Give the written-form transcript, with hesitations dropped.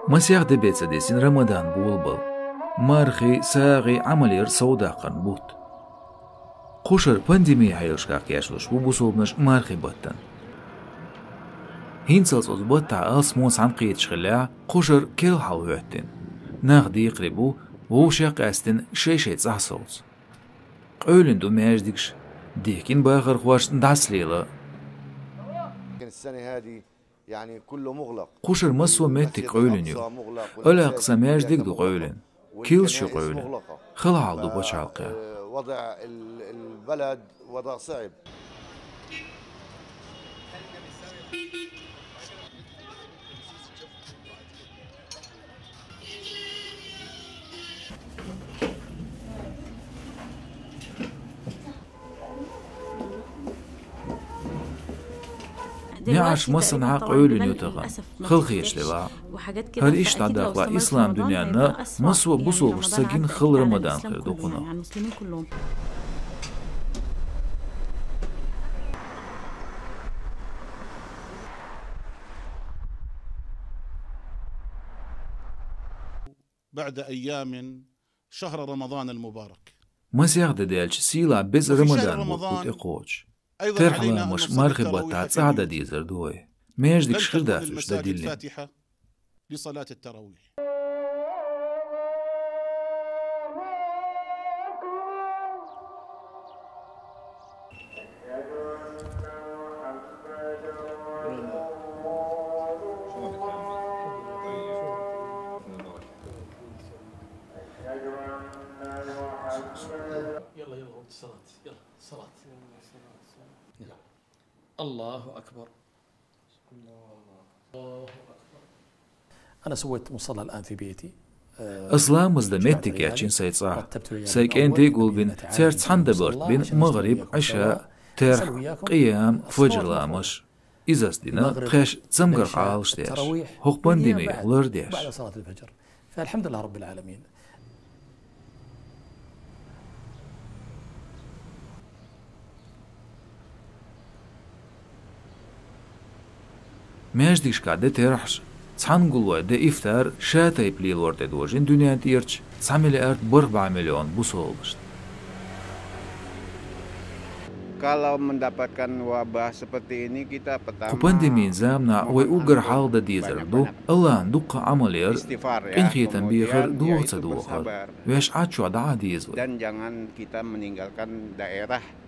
مسيح دبيت ديسين رمضان بولبل مارخي ساغي عملير سودا قنبوت قشر بانديمي حيوش كاكياشلوش وبوصوبنش مارخي بطن هينسلز أزبطع ألسموس عن قيد شغلاع قشر كيل حلوهتن ناغدي يقربو ووشاق أستن شي تزحصوز قولن دو ماجدكش ديكين باخر خواش ندعس ليلة السنة هذه يعني كله مغلق قشر مسوى ميتك قولن يو ألا أقسى ماجدك دو قولن كيل شو قولن خلع دو بوشعالقا وضع البلد وضع صعب. نعش مصنع قولن يتغن خلخيش لبع هر إيش تعداقلا إسلام دنيانا مسوى بصول سجين خل رمضان خير دوقنا بعد أيام شهر رمضان المبارك مسيح دالش سيلا بز رمضان بوكوت إقوش ترحلا مش مرخبة تعد ديزر دوي ماش ديك شخدا فيش دليل الفاتحة لصلاة التراويح. يلا الصلاة يلا الصلاة الله أكبر الله أكبر. أنا سويت مصلى الآن في بيتي. أصلا مزدمتك يا تشين سيتصاح سيك أنتي قول بين تيرت حندبرت بين مغرب عشاء ترح قيام فجر لامش إذا سدينا خيش تسمقر عالش ديش هوق بانديمي غلر ديش بعد صلاة الفجر. فالحمد لله رب العالمين. ماجديش قاعدة ترحش تسحنقلوا ده إفتار شاتي بليل ورد دوجين دنيا تيرش 9 مليار ب4 مليون بوصولش. Kalau mendapatkan wabah seperti ini kita pertama pandemi زامنا ويوجر حال ده ديزر دو الله ندق عملير إن خيتن بيخر دوغ تدوخر ويش عاتشو عدا ديزر dan jangan kita meninggalkan daerah